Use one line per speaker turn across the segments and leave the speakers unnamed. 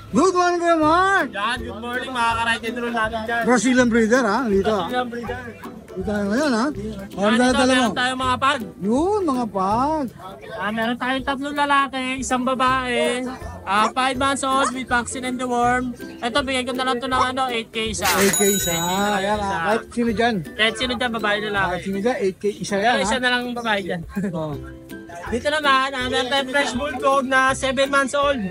Good morning Kuya Mark!
Yan, good morning mga ka-ride and roll natin dyan.
Brazilian breeder ha, dito ha.
Brazilian breeder.
Dito tayo ngayon ha.
Yan, ito, meron tayo mga pag.
Yun, mga pag.
Meron tayong 3 lalaki, 1 babae. 5 months old with vaccine and the worm. Ito, bigay ko na lang ito ng 8K isa.
8K isa. Ayan ha, kahit sino dyan.
Kahit sino dyan, babae lalaki.
Kahit sino dyan, 8K isa yan ha.
Isa na lang babae dyan.
Oh.
Dito naman, meron tayong fresh bulldog na 7 months old.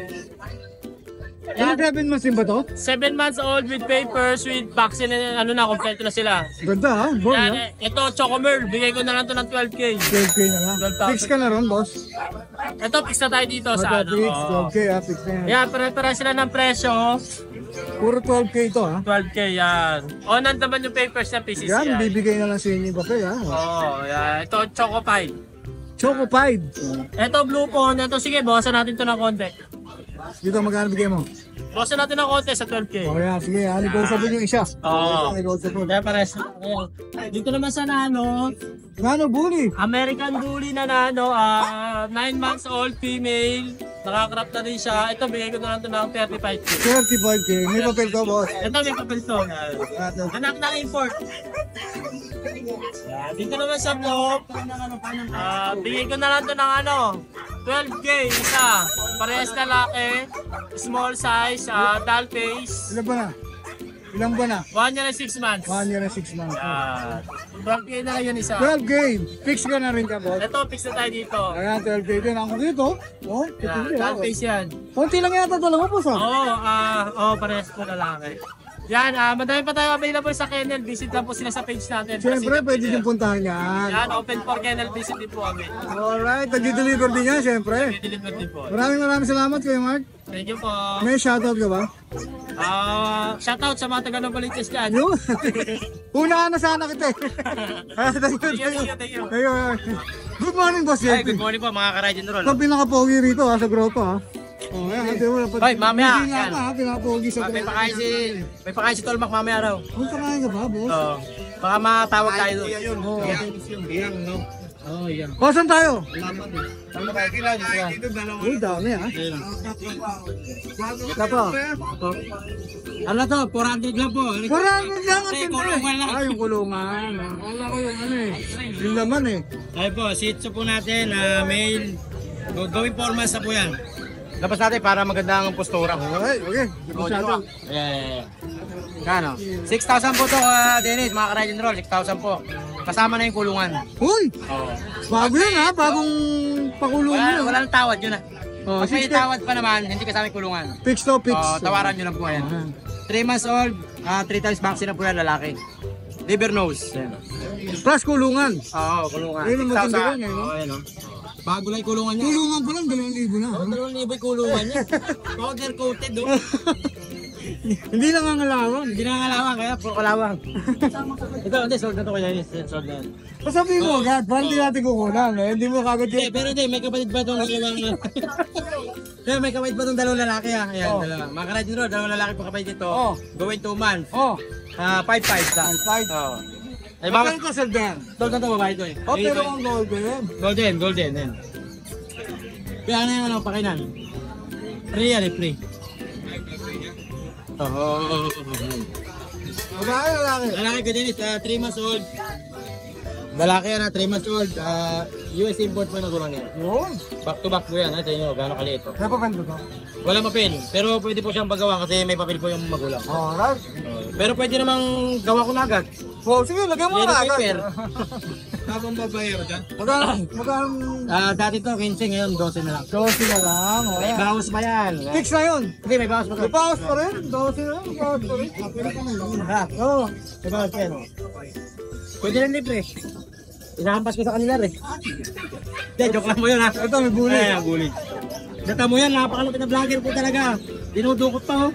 Ano 7 months din ba to?
7 months old with papers, with vaccine, and kompleto na sila.
Ganda ha, boy
Yan,
ha.
ito, Chocomerl, bigay ko na lang ito ng 12K.
12K na lang.
12,000.
Fix ka na ron, boss.
Ito, fix na tayo dito sa ano.
Fix,
Oo.
12K ha, fix na yan.
Yan, pare-pare sila ng presyo.
Puro 12K ito ha.
12K yan. On naman yung papers ng PCC
Yan,
yan.
bibigay na lang sa inyo yung papel ha.
Oo, yan. Ito, Choco Pie.
Choco Pied.
Ito, Blue Phone. Ito, sige, bawasan natin ito ng konti.
Dito magkano bigay mo?
Bawasan natin ng konti sa 12K.
O yan, sige ha, negotiable yung isa.
Oo.
Negotiable.
Kaya pares. Ayan. Dito naman sa nano,
Gano, bully?
American Bully na nano, 9 months old female. Nakakrap na rin siya. Ito, bigay ko na lang ito ng 35K.
35K. May papel to, boss.
Ito, may papel to. Anak ng import. Yan. Dito naman sa top, bigay ko na lang ito ng 12K isa. Parehas na laki, small size, doll face.
Ilan ba na? Ilang ba na?
1 year and 6 months.
1 year and 6 months.
Yan. 12K na lang yun isa.
12K. Fix ka na rin ka, boss.
Ito, fix na tayo dito.
Ayan, 12K din. Ako dito. Oh,
Yan,
hindi
doll
ha.
face yan.
Konti lang yata dalawa, boss ha.
Oo, parehas po na laki. Yan, madami pa tayo available sa kennel. Visit lang po sila sa page natin.
Siyempre, pwede din puntahan yan.
Yan, open for kennel visit din po kami.
Alright, nag-deliver din yan, siyempre.
I-deliver din po.
Maraming salamat kayo, Mark.
Thank you po.
May shoutout ka ba?
Shoutout sa mga taga Novaliches dyan.
Yun. Unahan na sana kita eh. Thank
Thank you.
Good morning, boss.
Ay, good morning po mga ka-ride and roll.
Ito pinaka-pogi rito ha, sa grupo ha. Oh, yan.
Hoy, mamaya,
Hindi nga
yan.
pa ha, pinaka-pogi sa
May
grupo.
pakain si Tolmak mamaya raw.
Kung sakain ka ba, boss?
Oo. Baka matawag tayo doon.
Oh.
Oh, yan.
O, saan tayo?
Ano ba kilala niya?
Uy, dami ha. Ito po.
Ano to? 400 lang po.
Maraming lang ang tinta
kulungan lang.
Ay, yung kulungan. Wala ko yung ano eh. Yung laman eh.
Ay po, Shih Tzu po natin, male. Gawing 4 months na po yan. Labas natin para magandang postura.
Okay, okay. Masyado.
Yeah. Kano? 6,000 po to, Dennis, mga ka-ride and roll. 6,000 po. Kasama na yung kulungan.
Uy!
Oo.
Bago yun ha, bagong pakulungan.
Wala nang tawad yun ah.
Oh,
Pag may tawad pa naman, hindi kasama yung kulungan.
Fix to fix.
Tawaran nyo lang po yan. 3 months old, 3 times vaccine na po yan, lalaki. Liver nose. Yan.
Plus kulungan.
Oo, kulungan.
Ayun ang maganda
6,000.
yan, eh, no?
Oo, yan, oh. Bago lang yung kulungan niya.
Kulungan pa lang, 2,000 na.
2,000 yung kulungan niya. Powder coated, oh.
Hindi lang ang alawan.
Hindi na kalawang, kaya puro kalawang. Ito, hindi, sold na to kaya yun. Sold na yan.
Pasabihin mo agad, parang hindi natin kukunan. Eh. Hindi mo kagad
Hindi,
yun.
pero hindi, may kapatid ba itong dalawang... Kaya may kapatid ba itong dalawang lalaki ah? Ayan, dalawa. Mga ka-ride and roll, dalawang lalaki po kapatid ito.
Oh.
Going 2 months.
Oh,
5-5 sa.
fight.
Oo. Ay,
Bakit
mga...
ka sa dan?
Sold na to babae ito eh.
Oh, pero ang golden.
Golden, yan. Kaya ano yung ano, pakinan? Free yan eh, free. Oo.
Babae lalaki.
Lalaki ko din is 3 months old. Lalaki yan 3 months old. US import po na gulang yan.
Yun.
Back to back po yan. Ito yun, gano'ng kaliit to.
Napapendo to.
Walang papel, pero pwede po siyang pagawa kasi may papel po yung magulang.
Alright.
Pero pwede namang gawa ko na agad.
Oh, sige, lagyan mo
Yellow
na
paper.
agad.
Habang babae ako dyan?
Magkano?
Dati to, 15 ngayon, 12 na lang.
12 na lang. Oh,
May
yan.
bawas pa yan.
Fix na yun.
Hindi, may bawas pa to.
May paus pa rin. 12 na lang. Paus pa rin.
Ha?
Oo.
May bawas pa yan. oh. Pwede lang libre. Inahampas ko sa kanila rin. Hindi, joke lang mo yun ha.
Ito, may bully.
Ayan, bully. Data mo yan, napakalapit na vlogger po talaga. Dinudukot pa oh.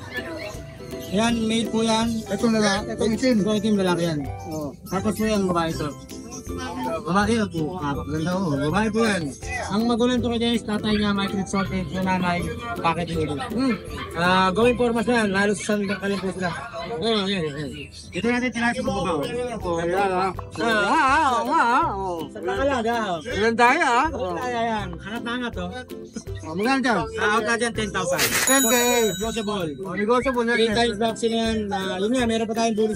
Yan, male po yan.
Ito na lang. Itong itim.
Ito itim lalaki yan.
Oh.
Tapos po yan, babae ito. Babae yan po. Ganda po. Babae po yan. Ang magulang to kanya is tatay niya, micro exotic, yung nanay, packet ulo. Going formas na yan, lalo sa sandang kalin po sila. Yan. Ito natin tinahin sa babaw.
Ayan ha. Oo nga ha.
Sa kakalaga.
Ilan tayo ha?
Yan. Hangat-hangat oh.
Magkano dyan?
Out na dyan, 10,000.
10K.
Negotiable.
Negotiable na
3 times vaccine yan. Yun nga, meron pa tayong bully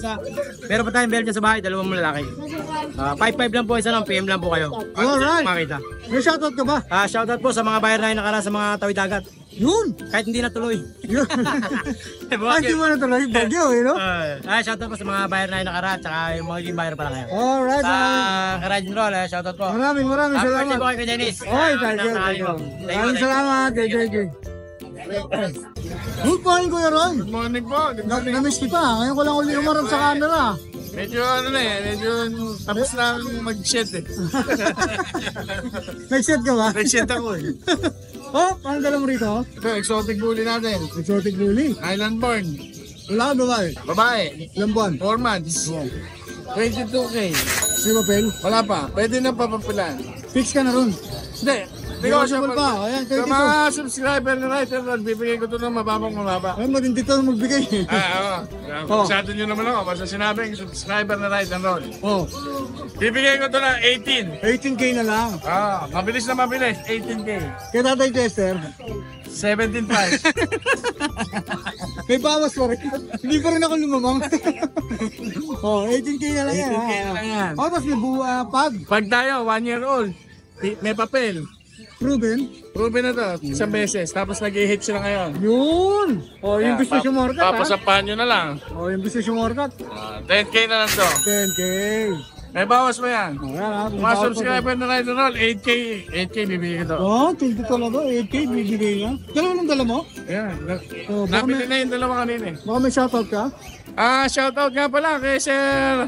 meron pa tayong bell dyan sa bahay, dalawang lalaki. 5-5 lang po isa lang, PM lang po kayo.
Alright.
Makita.
May shoutout ka ba?
Shoutout po sa mga buyer na nakara sa mga tawid dagat.
Yun!
Kahit hindi natuloy.
Yun! Hindi mo na tuloy, bagyo eh, no?
Shoutout po sa mga buyer na nakara at saka yung mga buyer pa lang ngayon.
Alright,
Sa Ride and Roll, shoutout po.
maraming
Happy birthday
salamat.
po kay Dennis.
Oy, thank you. Maraming salamat, thank you. Good morning, Kuya Ron.
Good morning po.
Namiss kita. Ngayon ko lang uli umarap sa camera.
Medyo ano na eh, medyo tapos na mag-shed eh.
Nag-set ka ba?
Nag-shed ako eh.
Oh, paano dala mo rito?
Ito, exotic bully natin.
Exotic bully.
Island born.
Wala ka babae.
Babae.
Ilang buwan?
4 months. 22K.
Si Mapel.
Wala pa. Pwede na papapilan.
Fix ka na ron.
Hindi.
Negotiable pa. Ayan,
Sa
22.
mga subscriber na writer, bibigay ko ito ng mababa.
Ay, matindi to magbigay.
Oo. Masyado nyo naman ako. Basta sinabing subscriber na right and roll.
Oh,
Bibigay ko ito ng 18.
18K na lang.
Mabilis na mabilis. 18K.
Kaya Tatay Chester,
17.5.
may bawas pa rin. Hindi pa rin ako lumamang. Oh, 18K na lang yan.
18K na lang yan.
Oh, tapos may pag.
Pag tayo, 1 year old, may papel.
Proven.
Proven na to, isang beses. Tapos nag-i-hit sila ngayon.
Yun. Oh, yung gusto yung morkat, ha?
Papasapahan nyo na lang.
Oh, yung gusto yung morkat.
10K na lang to.
10K.
May bawas mo yan.
Oh, yan, ha? May
Mga
bawas pa
subscriber na Ride and Roll, 8K. 8K bibigay ko to.
Oh, 20 talaga. 8K bibigay niya. Dalawa ng dala mo?
Ayan.
Oh, baka
Nabili
may,
na yung dalawa kanina eh.
baka may shoutout ka?
Shoutout nga pala kay Sir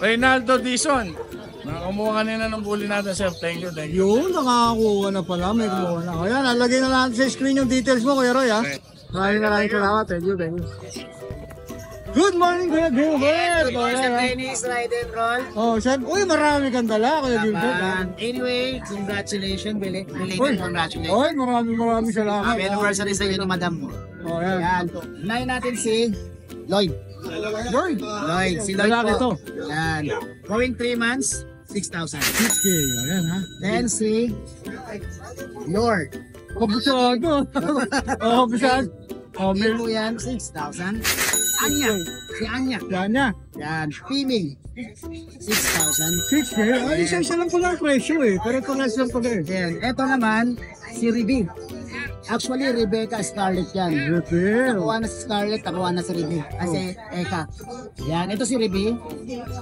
Reynaldo Dizon. Nakakumuha kanina ng bully natin, Sir. Thank you, thank you.
Yun, nakakakuha na pala. May kumuha na. Ayan, nalagay na natin sa screen yung details mo, Kuya Roy, ha? Maraming salamat. Thank you, thank you. Good morning, Kuya Gilbert!
Dennis, Ride and Roll.
Oh, Seb. Uy, marami kang dala, Kuya Gilbert, ha?
Anyway, congratulations,
Uy,
belated congratulations.
Oy, maraming salamat.
Happy anniversary sa iyo ng madam mo.
Oh, yan.
Yan. Unahin natin si Lloyd.
Lloyd.
Lloyd, si Lloyd
Lalaki to.
po. Yan. Going 3 months, 6,000.
6K. Ayan, ha?
Then si Lord.
Kabusado. Oh, kabusado. Oh,
Male
may...
po yan, 6,000. Anya. Si Anya.
Yan niya.
Yan. Female. 6,000.
6K. Ay, isa lang pala ang presyo, eh. Pero ito lang pala, eh.
Then, eto naman, si Ribi. Actually, Rebecca Scarlett yan.
Okay.
Nakuha na si Scarlett, nakuha na si Ribi. Kasi, Eka. Yan, ito si Ribi.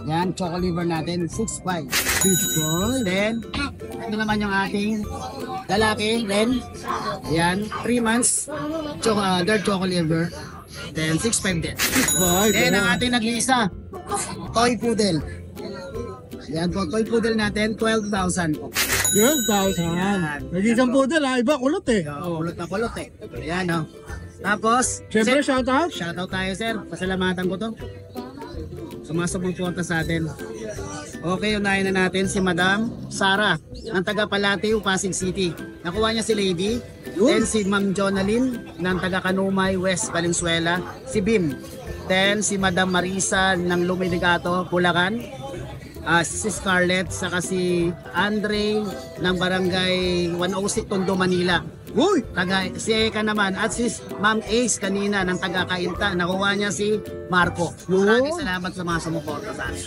Yan, choco liver natin, 6'5".
6K.
Then, ito naman yung ating lalaki, Ren. Yan, 3 months, third choco liver. Then, 6'5 din.
6'5".
Then, ang ating nag-iisa, toy poodle. Yan po, toy poodle natin, 12,000 po.
12,000. Nag-isang poodle, ha? Iba, kulot, eh.
Kulot na kulot eh. Ayan o. Tapos,
Siyempre, shoutout.
shoutout tayo sir. Pasalamatan ko to. Sa mga sumuporta sa atin. Okay, unahin na natin si Madam Sara, ang taga Palateo, Pasig City. Nakuha niya si Lady. Then si Ma'am Jonalyn, ng taga Kanumay, West Valenzuela. Si Bim. Then si Madam Marisa ng Lumiligato, Bulacan. Si Scarlett, saka si Andre ng Barangay 106, Tondo, Manila.
Uy!
Si Eka naman at si Ma'am Ace kanina ng taga Kainta, nakuha niya si Marco. Maraming salamat sa mga sumuporta sa akin.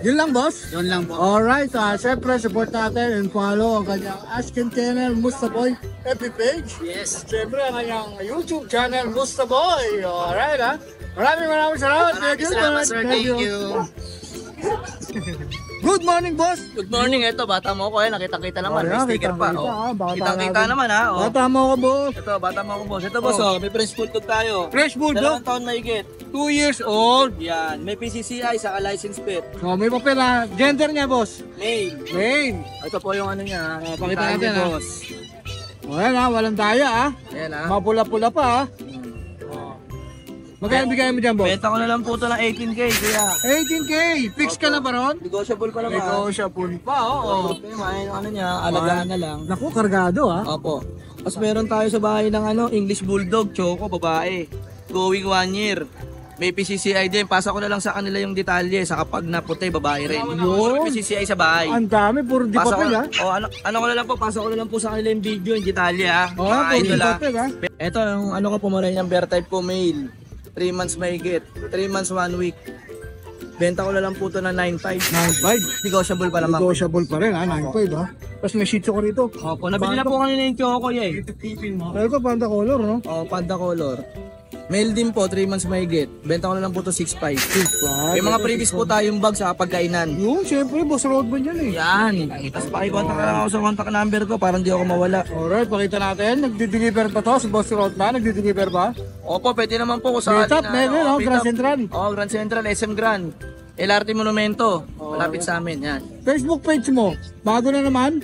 Yun lang, boss.
Yun lang po.
Alright, syempre support natin and follow ang kanyang Askin Channel, Mustaboy FB page.
Yes.
Syempre ang kanyang YouTube channel, Mustaboy. Alright, ha? Maraming salamat.
Maraming salamat sir. Thank you.
Good morning, boss.
Good morning, ito bata mo ko nakita-kita naman, may sticker pa. Kitang-kita
natin.
naman ha. Oh.
Bata mo ko, boss.
Ito, bata mo ko boss. Ito boss, may French Bulldog tayo.
Fresh Bulldog,
2 taon na higit.
2 years old.
Yan, may PCCI sa license plate.
Oh, may papel, ha? Gender niya, boss.
Male.
Main.
Ito po yung ano niya.
Pakita natin, ha?
boss.
Ayan, ha? Walang daya, ha?
Ayan ha.
Mapula-pula pa, ha? Magkano bigay mo dyan, boss?
Benta ko na lang po ito ng 18K, kuya.
18K. Fix ka na ba ron?
Negotiable pa naman.
Negotiable pa, oo.
Okay, may ano niya, alagaan na lang.
Naku, kargado, ha?
Opo. Tapos meron tayo sa bahay ng English Bulldog, Choco, babae. Going 1 year. May PCCI din. Pasa ko na lang sa kanila yung detalye. Sa kapag na puti, babae rin.
Yun.
PCCI sa bahay.
Ang dami, puro di
Pasa ko,
papel ha.
ano ko na lang po, pasa ko na lang po sa kanila yung video, yung detalye ha.
Oo,
Mga
puro di
idol, ha.
papel ha.
Ito, yung ano ko Pomeranian bear type ko, male. 3 months mahigit. 3 months 1 week. Benta ko na lang po ito na 9.5.
9.5.
Negotiable pa naman.
Negotiable pa rin ha, 9.5 ha. Tapos may shih tzu ko rito.
Opo, nabili na po kanina yung Kyoko eh.
Ito, panda color no?
Oh, panda color. Male din po, 3 months mahigit. Benta ko na lang po ito 6.5. May mga previous po tayong bag sa pagkainan.
Yung, syempre, boss Rodman yan eh.
Yan. Tapos pakikontak na lang ako sa contact number ko para hindi ako mawala.
Alright, pakita natin. Nagdi-deliver pa to si Boss Rodman. Nagdi-deliver ba?
Opo, pwede naman po kung sa
Meet up, meron, no? Grand Central.
Oh, Grand Central, SM Grand. LRT Monumento. Malapit sa amin, yan.
Facebook page mo. Bago na naman.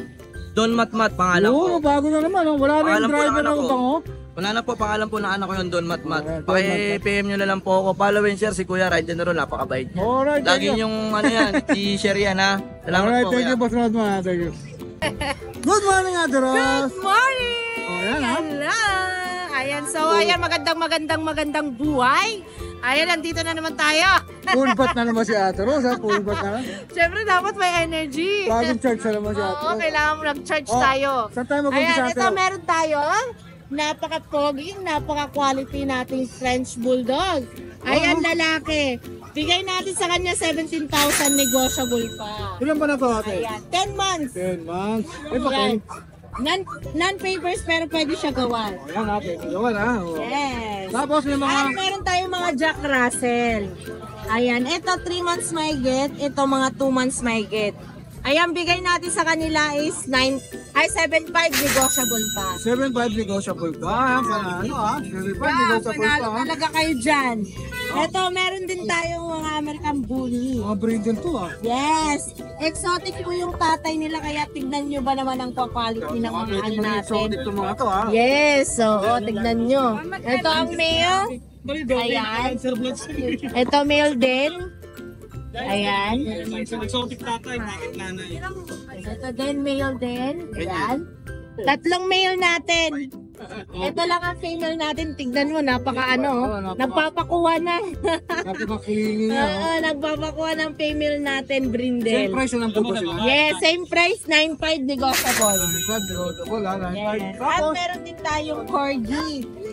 Don Matmat, pangalan ko.
Oo, bago na naman. Oh. Wala na yung
Pangalan po ng
driver
anak
na
ko.
ubang oh.
Wala na po, pangalan po ng anak ko yung Don Matmat.
Alright, Don
Paki-PM nyo na lang po ako. Follow and share si Kuya Ride and Roll, napakabait.
Alright, thank
Lagi
you.
yung ano yan, i-share yan ha. Salamat
Alright,
po
thank
Kuya.
you, Boss Rodman. Thank you. Good morning, Ate Ros.
Good morning!
Oh, yan, ha?
Hello! Ayan, so ayan, magandang buhay. Ayan, nandito na naman tayo.
Pulbat na naman si Ate Ros, ha? Pulbat na.
Siyempre, dapat may energy.
Bagong charge na naman si Ate
Oo,
Ros.
kailangan mo nag-charge
Oh,
tayo.
saan tayo mag-umpisa,
Ayan,
Ate
ito
Ros?
meron tayo. Napaka-pogi, napaka-quality nating French Bulldog. Ayan, lalaki. Bigay natin sa kanya 17,000 negotiable pa.
Ilan ba na to, Ate?
Ayan, 10 months.
10 months. Eh, okay.
Ayan. Non-papers pero pwede siya gawan.
Ayan, Ate. Gawan, ha? Oh.
Yes.
Tapos may mga...
At meron tayong mga Jack Russell. Ayan, ito 3 months may get, ito mga 2 months may get. Ayan, bigay natin sa kanila is 7.5 negotiable pa.
7.5 negotiable pa. Ayan, ano ha? 7.5 negotiable pa.
Panalo talaga kayo dyan. Ito, meron din tayong mga American Bully.
Mga breed din to ha.
Yes, exotic po yung tatay nila kaya tignan nyo ba naman ang quality ng mga ano natin.
Itong mga to ha.
Yes, so tignan nyo. Ito ang male. Ayan. Ito male din. Ayan. Ito din male din. Ayan. Tatlong male natin. Ito lang ang female natin. Tignan mo, nagpapakuha na.
Napaka-cleaning niya.
Oo, nagpapakuha ng female natin,
Same
brindle.
price na ng puto sila.
Yes, same price, 9.5 negotiable.
Negotiable ha.
Yes. At
Tapos,
meron din tayong corgi.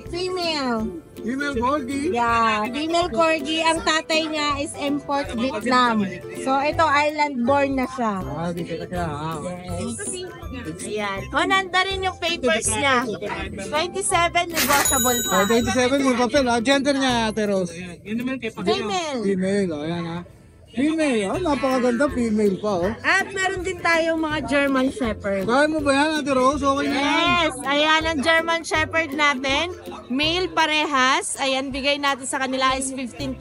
Female.
female Goldie.
Yeah, female corgi. Ang tatay niya is import Vietnam. So, ito island born na siya.
Ah, di ka kaya ha.
Ayan. O, nanda rin yung papers niya. 27 negotiable pa.
27 yung papel ha. Gender niya, Ate Rose.
Female.
Female, o yan ha. Female, napakaganda female pa oh.
At meron din tayong mga German Shepherd.
Kaya mo ba yan, Ate Rose? Okay na yan.
Yes, ayan ang German Shepherd natin. Male parehas. Ayan, bigay natin sa kanila is 15,000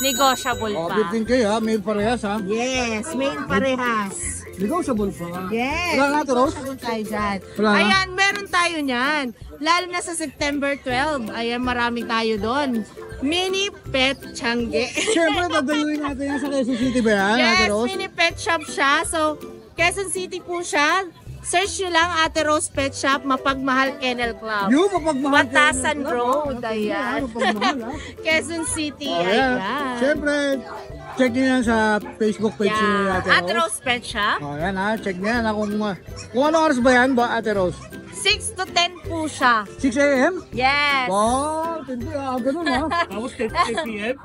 negotiable
Oh,
pa.
15K ha, male parehas ha.
Yes, male parehas.
Negotiable pa.
Yes.
Wala na, Ate Rose?
Meron tayo dyan.
Wala na?
Ayan, meron tayo niyan. Lalo na sa September 12. Ayan, marami tayo doon. Mini Pet Tiangge.
Siyempre, dadayuin natin yan sa Quezon City ba yan, Ate
Yes,
Rose?
mini pet shop siya. So, Quezon City po siya. Search nyo lang Ate Rose Pet Shop, Mapagmahal Kennel Club.
Yung mapagmahal.
Batasan Road, ayan.
Mapagmahal ha.
Quezon City,
Oh, yan.
ayan.
Siyempre, check nyo yan sa Facebook page ni
Yeah.
Ate
Ate
Rose.
Rose Pet Shop.
Oh, yan ha, check nyo yan ha. Kung anong oras ba yan ba, Ate Rose?
6 to 10 po siya.
6 a.m.?
Yes.
Wow, tindi ha, ganun ha.
Oo,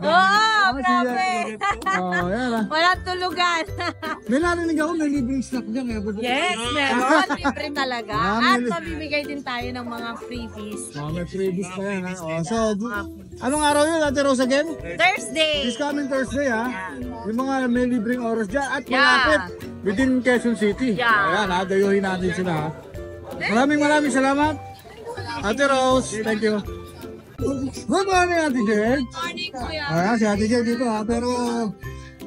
Ah,
grabe.
Oh, yan ha.
Walang tulugan.
May narinig ako, may libreng snack dyan. Kaya
Yes, meron. Libre talaga.
Ah,
At
may-
mabibigay din tayo ng mga freebies.
Oh, may freebies pa yan ha. Oh, so, anong araw yun, Ate Rose again?
Thursday.
This coming Thursday ha. Yung mga may libreng oras dyan at
Yeah.
malapit within Quezon City.
Yeah.
Ayan ha, dayuhin natin sila ha. Maraming salamat. Ate Rose, thank you. Good morning, Ate Jed.
Morning, kuya.
Ayan, si Ate Jed dito ha, pero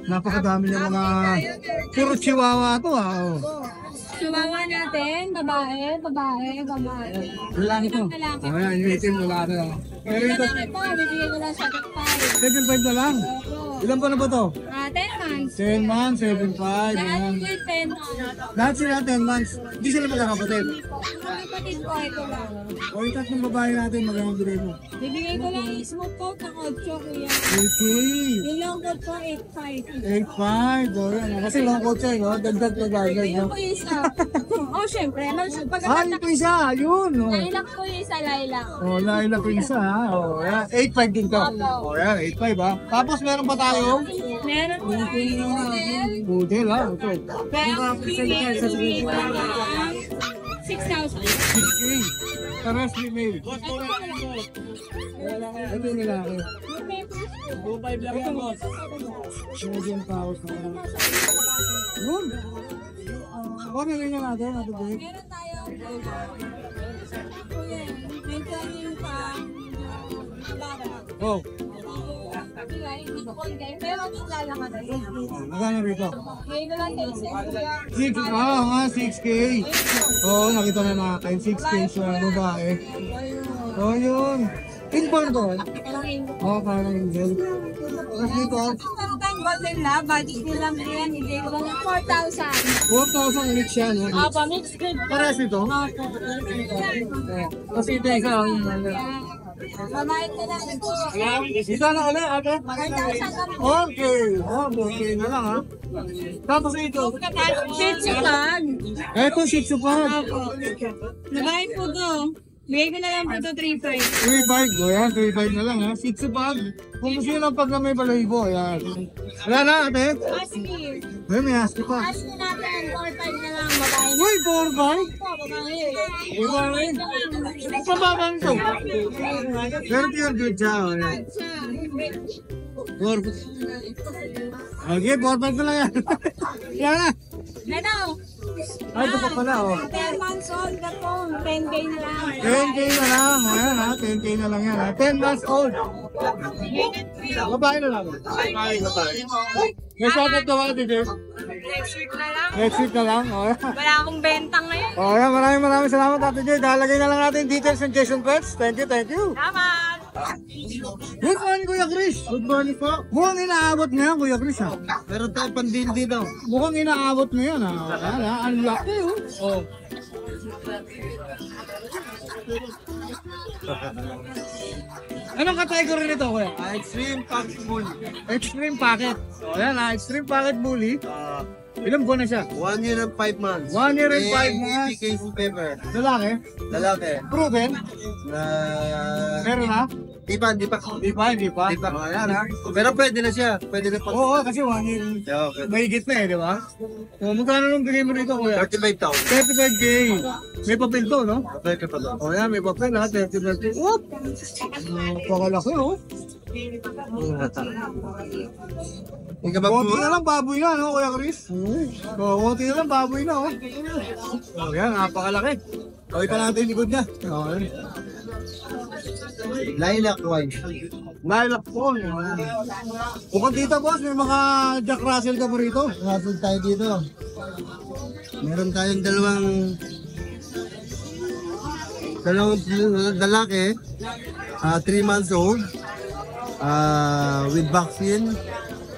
napakadami niya mga puro chihuahua to ha. Oh.
Chihuahua natin, babae.
Lalaki to. Ayan, yung itim lalaki ha. Pero ito,
Ito, bibigay ko lang sa 5.
7.5 na lang. Ilan pa na ba to?
10
months.
10 months, 7.5.
Lahat
Ayan.
po 10 months.
Lahat sila 10 months. Hindi sila magkakapatid.
Kapatid ko, ito lang.
O yung tatlong babae natin, magandang bigay mo.
Bibigay ko lang yung smoke coat ng 8, kuya.
Okay.
Yung long coat ko, 8.5.
8.5. O yan. Kasi long coat siya, no? Dagdag na dagdag, no?
Yung po yung isa. Oh, syempre.
Ah,
Pagkakata
ito isa. Yun. O.
lilac po yung isa, lilac.
O, laila ko isa, ha? O, yan. 8.5 din to. O, yan. 8.5, ha? Tapos meron pa tayo.
Meron po
Budel, ha? Ito.
pero bibigay ko lang 6,000.
6K. Paras female. Ito yung lalaki. Medium powers na lang. Yun. Huwag na ganyan natin. Ito ba?
Meron tayo. Kuya, may training pa.
Oh,
Pero ang lalaka na yun.
magkano rito?
Ngayon na lang tayo sa kuya.
6K. Oo, nakita na natin. 6K sa babae. Oh, yun. Inborn to. Oo, parang angel. Tapos dito,
Meron tayong golden lab, budget nila yan, hindi ko lang 4,000.
4,000 ulit siya, no?
Apa, mixed grade.
Pares ito. Kasi ito isa.
Babayad na lang ito.
Isa na ulit, ate.
4,000 kami.
Okay. Oh, okay na lang, ha? Tapos ito.
Shih Tzu pag.
Eto, Shih Tzu Pug.
Babayad po to. Bigay ko na lang po to 3,500.
3.5. O yan, 3.5 na lang, ha? Shih Tzu Pug. Kung gusto nyo lang pag na may balahibo, ayan. Wala na, ate.
Husky.
Ay, may husky pa.
Husky natin, 4,500 na lang. Babayad na
Uy, 4.5.
po, babayad.
Ibahin. Pababa nito. Pero pure good siya, o yan. 4. Okay, 4.5 na lang yan. Yan na.
Ano?
Ay, ito pa pala, oh.
10 months old na po, 10K na lang.
10K na lang. Ayan, ha. 10K na lang yan, ha. 10 months old. Babae na lang. May shoutout na ba, Tite?
Next week na lang.
Next week na lang. O, yan.
Wala akong benta ngayon.
O, yan. Maraming salamat, Ate Joy. Dalagay na lang natin details ng Jason Pets. Thank you, thank you.
Salamat!
Good morning, Kuya Chris. Good morning po. Mukhang inaabot na yan, Kuya Chris, ha.
Meron tayong pandindi daw.
Mukhang inaabot na yan, ha. Ayan, ha. Ang laki, oh. Anong category nito, Kuya?
Extreme Pack Bull.
Extreme Packet. O, yan, ha. Extreme Packet Bully. Ilang buwan na siya?
1 year and 5 months.
1 year and 5 months.
case paper.
Lalaki.
Lalaki.
Proven.
Na...
Meron na.
Di pa.
Di pa.
Di pa.
O, yan, ha.
Pero pwede na siya. Pwede na pag...
Oo, kasi 1 year.
Yeah, okay.
Mahigit na, di ba? O, magkano nung bigay mo rito, Kuya?
35,000.
35K. May papel to, no?
Pwede pa daw.
O yan, may papel ha, 35K. Whoop! Pakalaki, oh.
Hindi ka
Konti na lang baboy na, no, Kuya Chris? O, konti na lang baboy na, oh. O yan, napakalaki. Pakita natin yung likod niya. Okay.
Lilac white.
Lilac po. Bukod dito, boss, may mga Jack Russell ka po rito.
Rapid tayo dito. Meron tayong dalawang lalaki, 3 months old, with vaccine,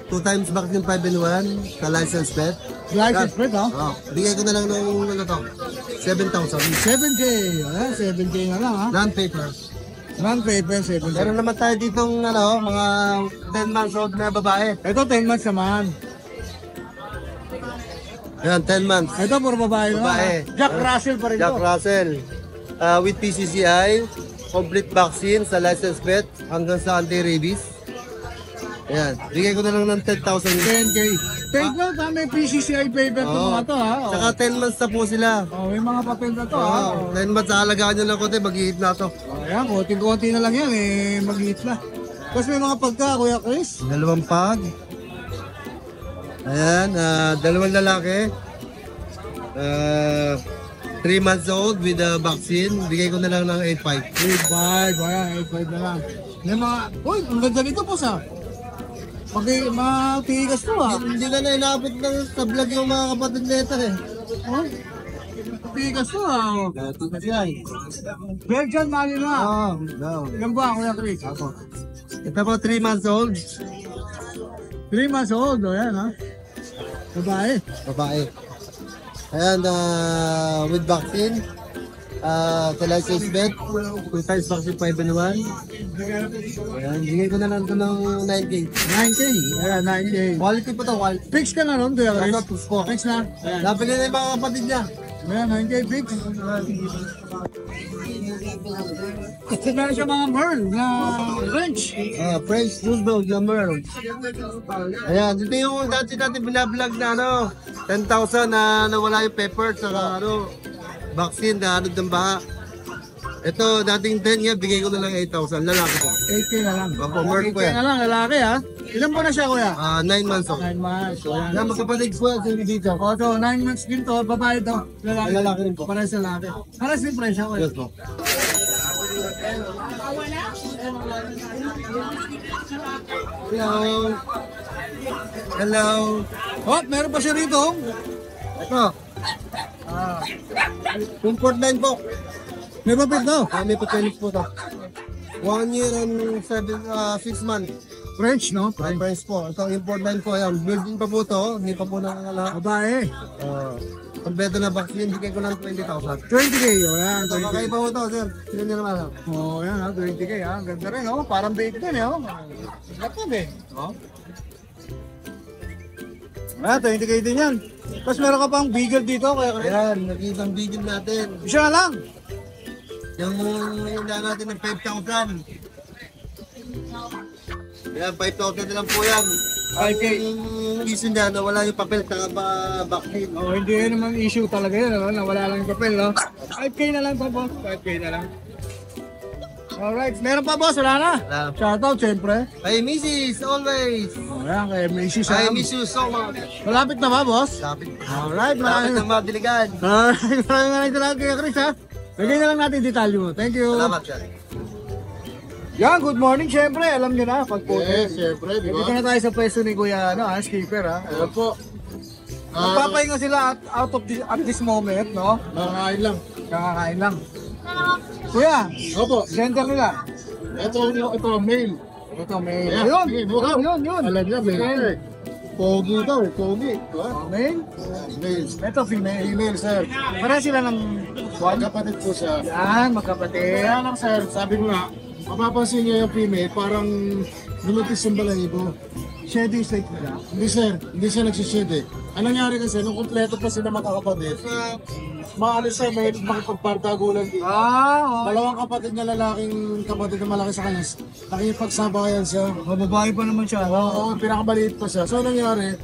2 times vaccine, 5 in 1, sa license pet.
License plate, ha?
Oh, bigay ko na lang ng ano to, 7,000.
7K. Ayan, 7K na lang, ha?
Non-paper.
Non-paper, 7K.
Meron naman tayo ditong ano, mga 10 months old na babae.
Ito, 10 months naman.
Ayan, 10 months.
Ito, puro babae naman.
Babae.
Ha? Jack Russell pa rin
Jack
to.
Russell. With PCCI, complete vaccine sa license pet hanggang sa anti-rabies. Ayan, bigay ko na lang ng 10,000.
10K. Take note, ha? May PCCI paper to
Oo.
mga to, ha? O.
Saka 10 months na po sila.
Oh, may mga papel na to, ha?
Oh, 10 months, alagaan nyo lang konti, mag-ihit na to.
Ayan, konti-konti na lang yan, eh, mag-hit na. Tapos may mga pagka, Kuya Chris.
Dalawang pag. Ayan, dalawang lalaki. 3 months old with the vaccine. Bigay ko na lang ng 8,500.
8.5, ayan, 8.5 na lang. May mga, uy, ang ganda nito po sa. Matigas to, ha?
Hindi na inaabot ng sa vlog yung mga kapatid nito eh.
Uy, matigas to, ha? Belgian Malina.
No.
Ilan ba, Kuya Chris?
Ito po 3 months old.
3 months old, o yan ha. Babae.
Babae. Ayan, with vaccine. Sa license bet. Full size vaccine 5-in-1. Ayan, bigay ko na lang ito ng 9K.
9K. Ayan, 9K.
Quality pa to, quality.
Fix ka na nun, Kuya Chris. Fix na. Ayan.
Napili na yung mga kapatid niya.
Ayan, 9K fix. Kasi meron siya mga Merl na French.
French Bulldog number. Ayan, dito yung dati binablog na 10,000 na nawala yung pepper sa vaccine na ng baha. Ito, dating 10 niya, bigay ko na lang 8,000. Lalaki po.
8K na lang.
Opo, Merl po
8K
yan.
na lang, lalaki ha. Ilan po na siya, Kuya?
9 months old.
9 months. So, yan.
Yan, magkapatid po yan sa dito.
O, so 9 months din to, babae to. Lalaki.
Lalaki rin po.
Parehas lalaki. Parehas din presyo, Kuya.
Yes po. Hello. Hello.
Oh, meron pa siya rito.
Ito. Import line po.
May papel to.
May patelis po to. 1 year and 6 months.
French, no?
Price po. Ito import line po yan. Building pa po to. Hindi pa po nakakala.
Babae.
Kompleto na vaccine. Bigay ko lang 20,000.
20K, o yan.
So,
20K.
kakaiba po to, sir. Sino niya naman?
Oh, yan ha, 20K ha. Ganda rin, oh. Parang bake din, oh. Lapad eh. Oh. 20K din yan. Tapos meron ka pang beagle dito, kaya
Ayan, nakitang bigil natin.
isa na lang.
Yung hila natin ng 5,000. Ayan, 5,000 na lang po yan.
5K.
Yung issue niya, wala yung papel sa vaccine.
Oh, hindi yun naman issue talaga yun, ano? Nawala lang yung papel, no? 5K na lang pa, boss. 5K na lang. Alright, meron pa, boss. Wala na.
Wala.
Shoutout, syempre.
Hey, Mrs. Always.
Oh, yan, kay Macy
I
Sam.
miss you so much.
Malapit na ba, boss?
Lapit.
Alright,
Lapit
maraming
ng mabiligan.
maraming salamat kay Chris, ha? Lagay na lang natin detalye mo. Thank you.
Salamat, sir.
Yan, good morning, syempre. Alam niyo na, pag po.
Siyempre,
Dito na tayo sa pwesto ni Kuya, skipper, ha?
Ayan po.
Magpapahinga sila out of this, at this moment, no?
Nakakain lang.
Kakakain lang. Kuya,
Opo.
center nila.
Ito mail.
Ito, may...
Ayan,
Ayun,
sige,
yun.
Alam niya, mail. Pogi daw, pogi.
Mail.
Mail.
Ito, female.
Email, sir.
Para sila ng...
Kapatid po siya.
Yan, magkapatid.
Kaya lang, sir, sabi ko nga, mapapansin niyo yung female, parang lumipis yung balahibo.
Shady state nila.
Hindi, sir. Hindi siya nagsishade eh. Anong nangyari kasi, nung kompleto pa sila magkakapatid, maalis siya, may makipagpartagulan dito. Dalawang kapatid na lalaking kapatid na malaki sa kanya, nakipagsabayan siya.
Mababae pa naman siya.
Oo, pinakamaliit pa siya. So, nangyari,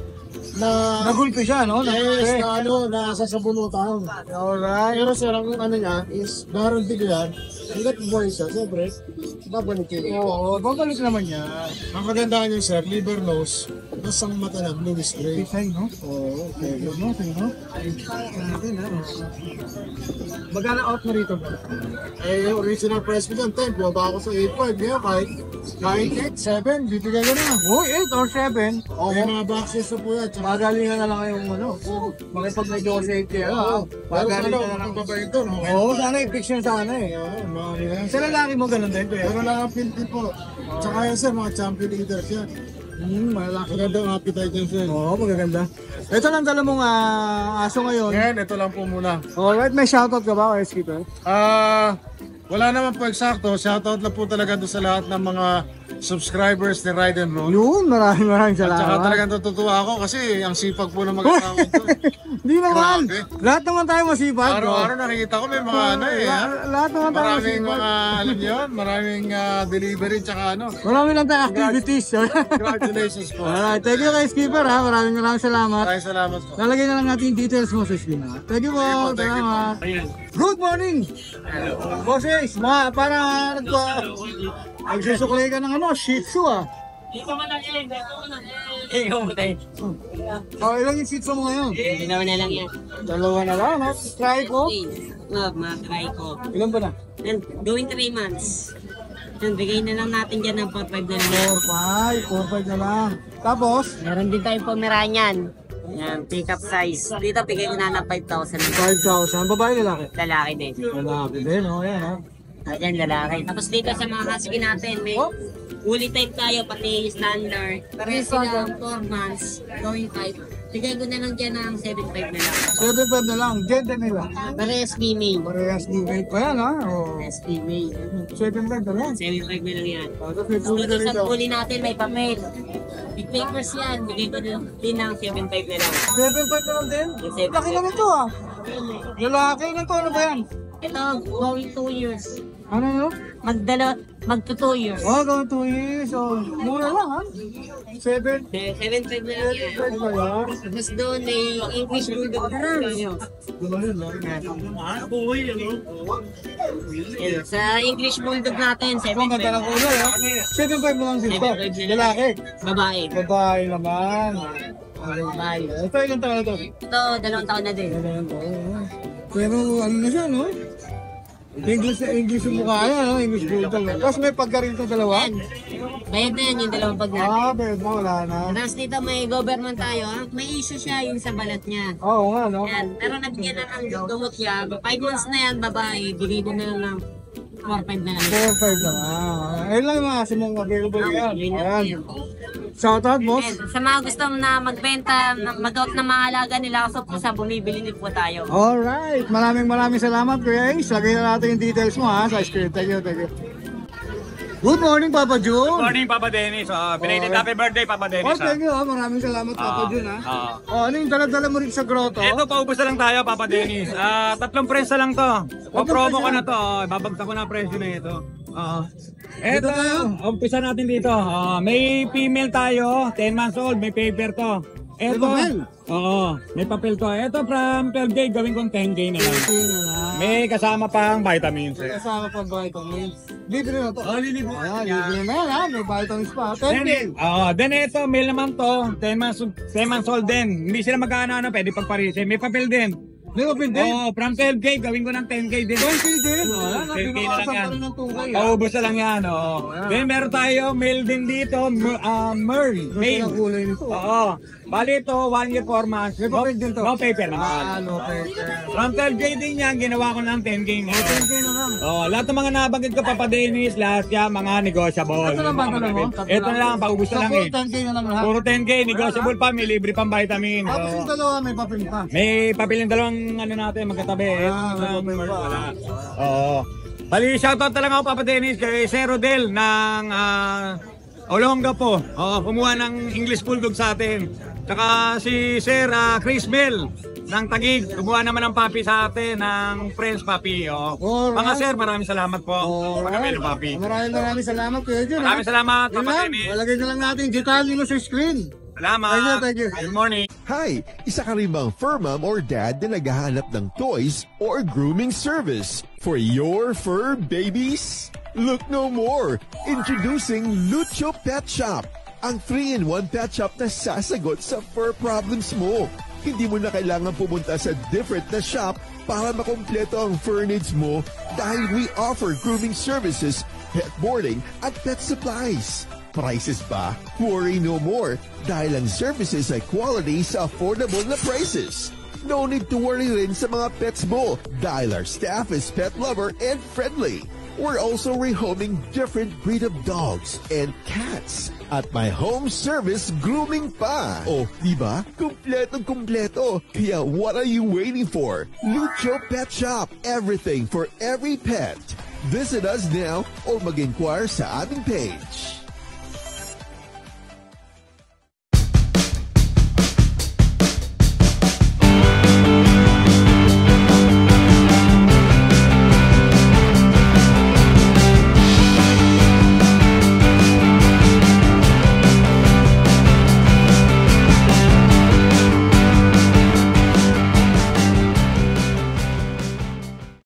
na
Nagulpi siya, no?
yes, na nasa sabunutan.
Alright.
Pero sir, ang ano niya is, guarantee ko yan, hanggat buhay siya, siyempre, babalik yun.
Oo, babalik naman niya.
Ang kagandahan niya sir, liver nose, tapos ang mata na bluish gray.
Pitay, no?
Oo, okay.
No, no? Magkano out mo rito, bro?
Eh, yung original price ko dyan, 10, buwaba ako sa 8.5, ngayon kahit 9, 8, 7, bibigay ko na.
Uy, 8 or 7.
Oo, may mga boxes na po yan. Tsaka,
Magalingan na lang kayong ano. Makipag-negotiate kayo.
pero
Magalingan
ano,
na lang.
ang babae ito, no?
Oo, sana i-fix yun sana eh.
Oo, mga ganyan.
Sa lalaki mo ganun din, kuya.
Pero lang ang pinti po. Tsaka yan sir, mga champion leaders yan.
Malaki.
Magandang appetite yan sir.
Oo, magaganda. Ito lang dala mong aso ngayon.
Ngayon, ito lang po muna.
Alright, may shoutout ka ba kay Skipper?
Wala naman po eksakto. Shoutout lang po talaga doon sa lahat ng mga subscribers ni Ride and Roll.
Yun, maraming
At saka
salamat.
talagang natutuwa ako kasi ang sipag po ng mag-asawa ko.
Hindi naman.
Grabe.
Lahat naman tayo masipag.
Araw-araw nakikita ko may mga ano eh. ha?
Lahat naman tayo
Maraming
masipag.
mga, alam niyo yun, maraming delivery tsaka ano.
Marami lang tayong activities.
Congratulations po.
Alright, thank you kay Skipper ha. Maraming salamat.
Maraming salamat po.
Lalagay na lang natin yung details mo sa screen ha. Thank you po.
Thank you po.
Salamat. Good morning! Bosses, parang nagsusuklay ka ng ano, Shih Tzu ah. Oh, ilang yung Shih Tzu mo ngayon?
Dalawa na lang yan.
Dalawa na lang, no? Try ko.
Mga-try ko.
Ilan ba na?
Yan, going 3 months. Yan, bigay na lang natin dyan ng 4-5 na lang.
4-5 na lang. Tapos,
Meron din tayong Pomeranian. Yan, pick up size. Dito, bigay ko na ng 5,000.
5,000. Babae, lalaki?
Lalaki din.
Lalaki din, oh, yan ha.
Ayan, lalaki. Tapos dito sa mga husky natin, may Fully type tayo, pati standard. Parehas silang 4 months, going type. Bigay ko na lang dyan ng 7.5 na lang.
7.5 na lang. Gender nila.
Parehas female.
Parehas di wait pa yan, ha? Oh.
Parehas female.
7.5 na lang.
7.5 na lang yan.
Tapos may
So,
pulit
dito
na
sa
rito.
fully natin, may papel. Big papers yan. Bigay ko din ng 7.5 na lang.
7.5 na lang din?
Yung
Laki
7.5.
naman to, ah. Lalaki na to, ano ba yan?
Ito, going 2 years.
Ano yun?
Magto 2 years.
Oh, going 2 years. Oh, mura lang, ha? 7.
7.5 na lang yan.
7.5 ba yan?
Tapos doon, may English Bulldog na lang. Yan, sa English Bulldog natin,
Ang ganda ng
7.5.
kulay, ha? 7.5 na lang din to.
7.5 na lang.
Lalaki.
Babae.
Babae naman.
Babae.
Ito, ilang taon na to?
Ito, 2 taon na din.
Pero ano na siya, no? English yung mukha niya, no? English Bulldog. Tapos may pagka rin ito dalawa?
Yan. Bayad na yan yung dalawang pag natin.
Ah, pero wala na.
Tapos dito may government tayo. May issue siya yung sa balat niya.
Oo nga, no?
Yan. Pero nabigyan na ng gamot siya. 5 months na yan, babae. Bigay ko na lang ng 4-5 na lang.
4-5 lang. Ah, ayun lang yung mga simong available yan.
Yun na
Ayan. Shoutout, boss.
And sa mga gusto na magbenta, mag-out na mga alaga nila, so po sa bumibili din po tayo.
Alright. Maraming salamat, Kuya Ace. Lagay na natin yung details mo, ha? Sa screen. Thank you, thank you. Good morning, Papa Jun.
Morning, Papa Dennis. Belated happy birthday, Papa
Oh,
Dennis.
thank you, ha? Maraming salamat, Papa Jun, ha?
Oo.
Oh, ano yung dala mo rin sa grotto?
Ito, paubos na lang tayo, Papa Dennis. 3 presyo lang to. Pa-promo ko na to. Babagsak ko na presyo na ito. Ito, umpisa natin dito. May female tayo, 10 months old, may paper to. Ito,
papel?
Oo, may papel to. Ito from 12K, gawin kong 10K na lang. May kasama pang vitamins.
Kasama pa vitamins. Libre na to.
Libre.
Ayan, libre na yan, ha? May vitamins pa. 10
Then ito, male naman to, 10 months old din. Hindi sila magkano-ano, pwede pagparise. May papel din.
May open din.
Oo, from 12K, gawin ko ng 10K din.
20 din. Ayan,
10K na lang
pinakasan
yan.
pa rin ng tungkay, ha?
Paubos na lang yan, oo. Then meron tayo, male din dito, Merl,
Ito
male.
ang kulay nito.
Oo. Bali ito, 1 year, 4 months.
May papel din to.
No paper naman.
No paper.
From 12K din yan, ginawa ko ng 10K na.
10K na lang.
Lahat ng mga nabanggit ko, Papa Dennis, lahat yan, mga negotiable.
Ito lang ba, ito lang mo?
Ito na lang, paubos na lang eh.
10K na lang lahat.
Puro 10K, negotiable pa, may libre pang vitamin.
Tapos
Oo.
yung dalawa may papel pa.
May papel yung dalawang ano natin, magkatabi.
May papel pa.
Wala. Oo. Bali, shoutout talaga ako, Papa Dennis, kay Sir Rodel ng Olonga po. Kumuha ng English Bulldog sa atin. Tsaka si Sir Chris Bell ng Taguig. Kumuha naman ng puppy sa atin, ng French puppy.
Alright.
Mga sir, maraming salamat po. Pagkabili puppy.
Maraming salamat, Kuya Jun.
Maraming salamat,
Yun
Papa
lang,
Dennis.
walagay na lang natin. Detalye mo sa screen.
Salamat.
Thank you.
Good morning.
Hi! Isa ka rin bang fur mom or dad na naghahanap ng toys or grooming service for your fur babies? Look no more! Introducing Lucho Pet Shop, ang 3-in-1 pet shop na sasagot sa fur problems mo. Hindi mo na kailangan pumunta sa different na shop para makompleto ang fur needs mo dahil we offer grooming services, pet boarding, at pet supplies. Prices ba? Worry no more dahil ang services ay quality sa affordable na prices. No need to worry rin sa mga pets mo dahil our staff is pet lover and friendly. We're also rehoming different breed of dogs and cats at my home service grooming pa. Oh, diba? Kumpletong-kumpleto. Kaya what are you waiting for? Lucho Pet Shop. Everything for every pet. Visit us now or mag-inquire sa aming page.